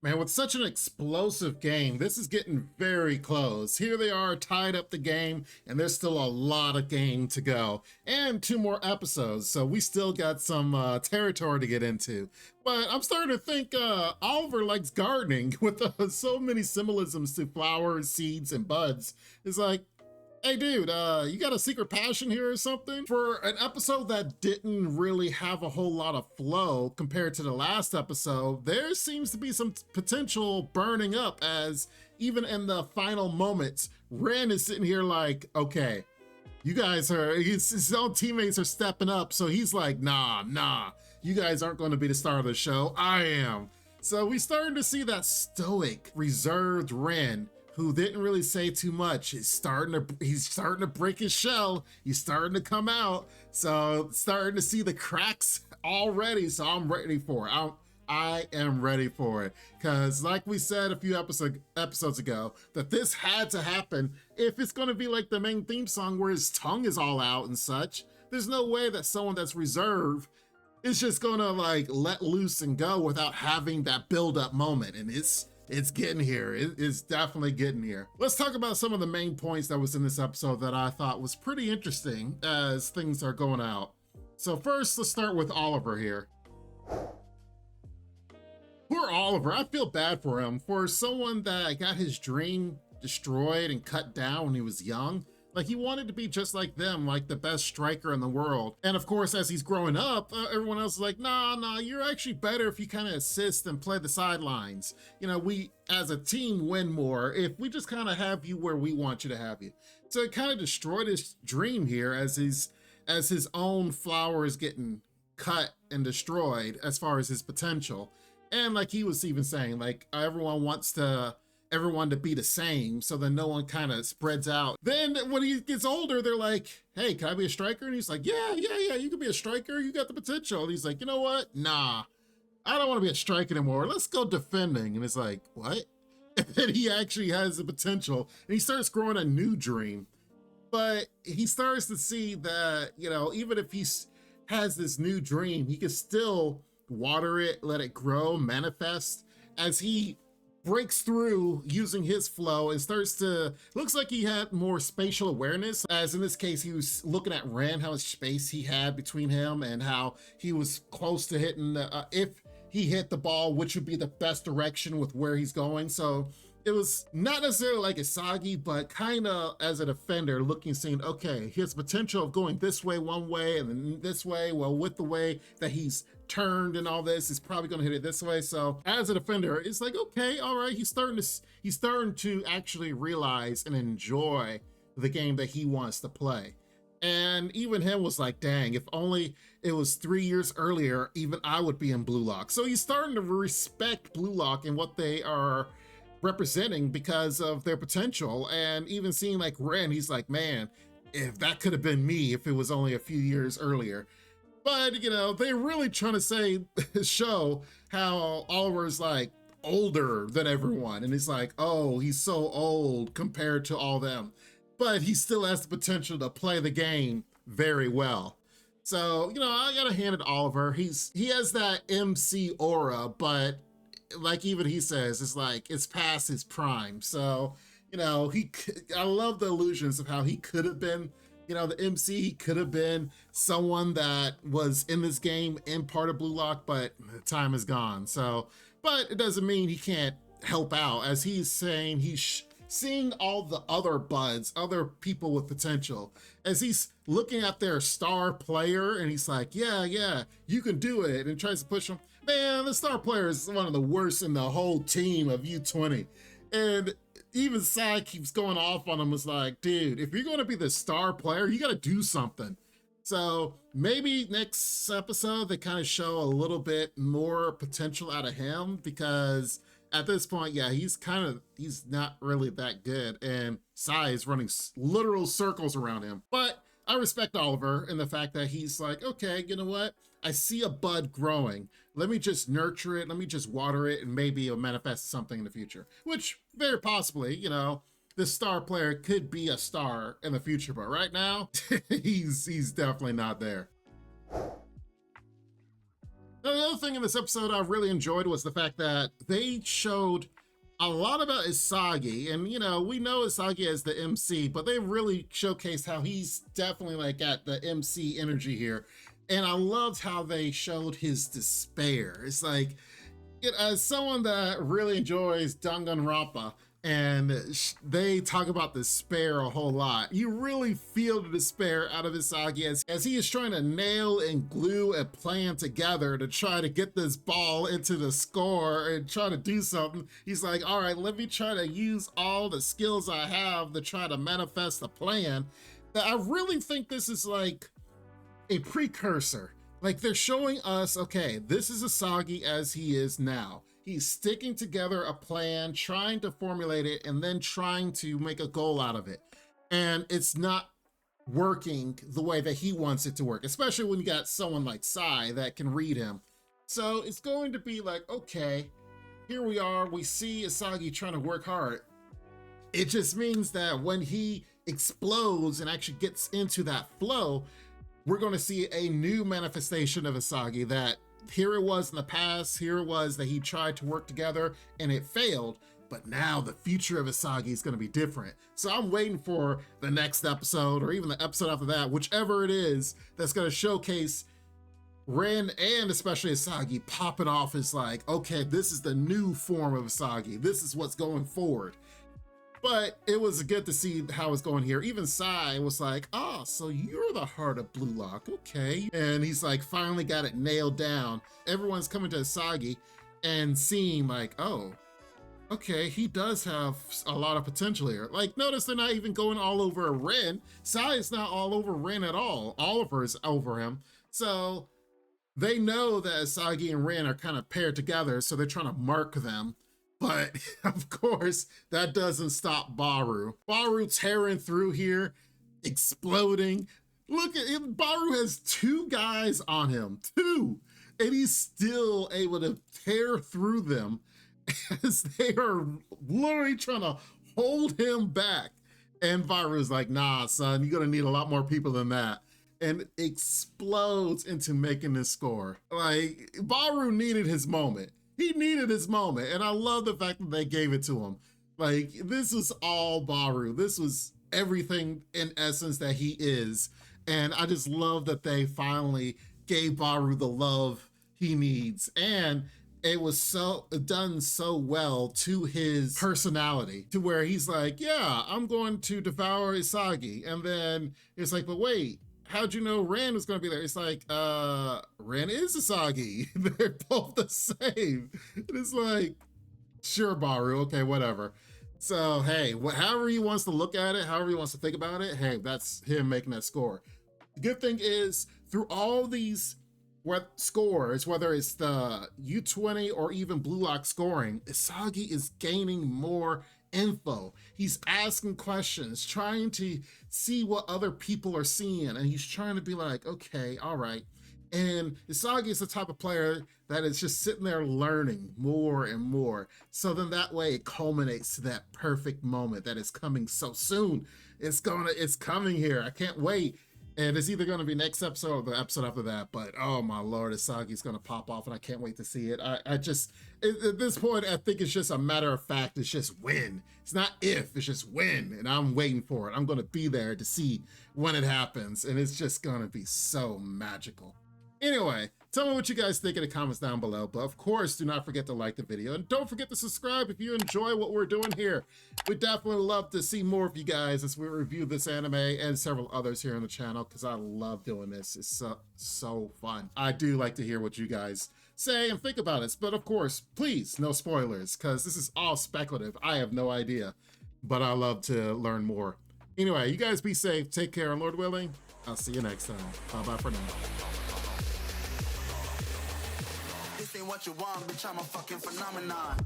Man, with such an explosive game, this is getting very close. Here they are, tied up the game, and there's still a lot of game to go. And 2 more episodes, so we still got some territory to get into. But I'm starting to think Oliver likes gardening with so many symbolisms to flowers, seeds, and buds. It's like, hey dude, you got a secret passion here or something? For an episode that didn't really have a whole lot of flow compared to the last episode, there seems to be some potential burning up, as even in the final moments, Ren is sitting here like, okay, you guys are, his own teammates are stepping up, so he's like, nah, you guys aren't going to be the star of the show, I am. So we starting to see that stoic, reserved Ren who didn't really say too much. He's starting to break his shell. He's starting to come out. So starting to see the cracks already. So I'm ready for it. I am ready for it. Because like we said a few episodes ago, that this had to happen if it's going to be like the main theme song where his tongue is all out and such. There's no way that someone that's reserved is just gonna like let loose and go without having that build up moment. And it's getting here. It's definitely getting here. Let's talk about some of the main points that was in this episode that I thought was pretty interesting as things are going out. So first, let's start with Oliver here. Poor Oliver, I feel bad for him. For someone that got his dream destroyed and cut down when he was young, like he wanted to be just like them, like the best striker in the world. And of course, as he's growing up, everyone else is like, nah, you're actually better if you kind of assist and play the sidelines. You know, we as a team win more if we just kind of have you where we want you to have you. So it kind of destroyed his dream here as his own flower is getting cut and destroyed as far as his potential. And like he was even saying, like everyone wants everyone to be the same, so then no one kind of spreads out. Then when he gets older, they're like, hey, can I be a striker? And he's like, yeah, you can be a striker. You got the potential. And he's like, you know what? Nah, I don't want to be a striker anymore. Let's go defending. And it's like, what? And then he actually has the potential, and he starts growing a new dream. But he starts to see that, you know, even if he has this new dream, he can still water it, let it grow, manifest as he breaks through using his flow and starts to, looks like he had more spatial awareness, as in this case he was looking at Ren, how much space he had between him and how he was close to hitting if he hit the ball, which would be the best direction with where he's going. So it was not necessarily like Isagi, but kind of as a defender looking, saying, okay, his potential of going this way one way and then this way, well, with the way that he's turned and all this, is probably going to hit it this way. So as a defender, it's like, okay, all right, he's starting to actually realize and enjoy the game that he wants to play. And even him was like, dang, if only it was 3 years earlier, even I would be in Blue Lock. So he's starting to respect Blue Lock and what they are representing because of their potential. And even seeing like Ren, he's like, man, if that could have been me if it was only a few years earlier. But, you know, they're really trying to show how Oliver's like older than everyone. And he's like, oh, he's so old compared to all them. But he still has the potential to play the game very well. So, you know, I gotta hand it to Oliver. He has that MC aura, but like even he says, it's like it's past his prime. So, you know, I love the illusions of how he could have been, you know, the MC. He could have been someone that was in this game in part of Blue Lock, but the time is gone. So, but it doesn't mean he can't help out, as he's saying he's seeing all the other buds, other people with potential, as he's looking at their star player, and he's like, yeah, you can do it, and tries to push him. Man, the star player is one of the worst in the whole team of U20. And even Sai keeps going off on him. It's like, dude, if you're going to be the star player, you got to do something. So maybe next episode, they kind of show a little bit more potential out of him, because at this point, yeah, he's not really that good. And Sai is running literal circles around him. But I respect Oliver in the fact that he's like, okay, you know what? I see a bud growing. Let me just nurture it. Let me just water it, and maybe it'll manifest something in the future. Which very possibly, you know, this star player could be a star in the future, but right now, he's definitely not there. Now, the other thing in this episode I really enjoyed was the fact that they showed a lot about Isagi. And, you know, we know Isagi as the MC, but they really showcased how he's definitely like got the MC energy here. And I loved how they showed his despair. It's like, as someone that really enjoys Danganronpa, and they talk about despair a whole lot, you really feel the despair out of Isagi as he is trying to nail and glue a plan together to try to get this ball into the score and try to do something. He's like, all right, let me try to use all the skills I have to try to manifest the plan. I really think this is like a precursor. Like, they're showing us, okay, this is Isagi as he is now. He's sticking together a plan, trying to formulate it, and then trying to make a goal out of it. And it's not working the way that he wants it to work, especially when you got someone like Sai that can read him. So it's going to be like, okay, here we are. We see Isagi trying to work hard. It just means that when he explodes and actually gets into that flow, we're going to see a new manifestation of Isagi, that here it was in the past, here it was that he tried to work together and it failed, but now the future of Isagi is going to be different. So I'm waiting for the next episode, or even the episode after that, whichever it is, that's going to showcase Ren and especially Isagi popping off as like, okay, this is the new form of Isagi. This is what's going forward. But it was good to see how it's going here. Even Sai was like, oh, so you're the heart of Blue Lock, okay. And he's like, finally got it nailed down. Everyone's coming to Isagi and seeing like, oh, okay, he does have a lot of potential here. Like, notice they're not even going all over Ren. Sai is not all over Ren at all. Oliver is over him. So they know that Isagi and Ren are kind of paired together, so they're trying to mark them. But of course, that doesn't stop Barou. Barou tearing through here, exploding. Look at him. Barou has 2 guys on him, 2, and he's still able to tear through them as they are literally trying to hold him back. And Barou's like, nah, son, you're gonna need a lot more people than that. And explodes into making this score. Like, Barou needed his moment. He needed his moment, and I love the fact that they gave it to him. Like, this was all Barou. This was everything in essence that he is, and I just love that they finally gave Barou the love he needs, and it was so done so well to his personality, to where he's like, yeah, I'm going to devour Isagi, and then it's like, but wait, how'd you know Ren was going to be there? It's like, Ren is Isagi. They're both the same. It's like, sure, Barou, okay, whatever. So, hey, however he wants to look at it, however he wants to think about it, hey, that's him making that score. The good thing is, through all these scores, whether it's the U20 or even Blue Lock scoring, Isagi is gaining more info. He's asking questions, trying to see what other people are seeing, and he's trying to be like, okay, all right. And Isagi is the type of player that is just sitting there learning more and more. So then that way it culminates to that perfect moment that is coming so soon. It's coming here. I can't wait. And it's either going to be next episode or the episode after that. But oh my Lord, Isagi's going to pop off and I can't wait to see it. I just, at this point, I think it's just a matter of fact. It's just when. It's not if, it's just when. And I'm waiting for it. I'm going to be there to see when it happens. And it's just going to be so magical. Anyway, tell me what you guys think in the comments down below. But of course, do not forget to like the video. And don't forget to subscribe if you enjoy what we're doing here. We definitely love to see more of you guys as we review this anime and several others here on the channel, because I love doing this. It's so fun. I do like to hear what you guys say and think about it. But of course, please, no spoilers, because this is all speculative. I have no idea. But I love to learn more. Anyway, you guys be safe. Take care. And Lord willing, I'll see you next time. Bye-bye for now. This ain't what you want, bitch, I'm a fucking phenomenon.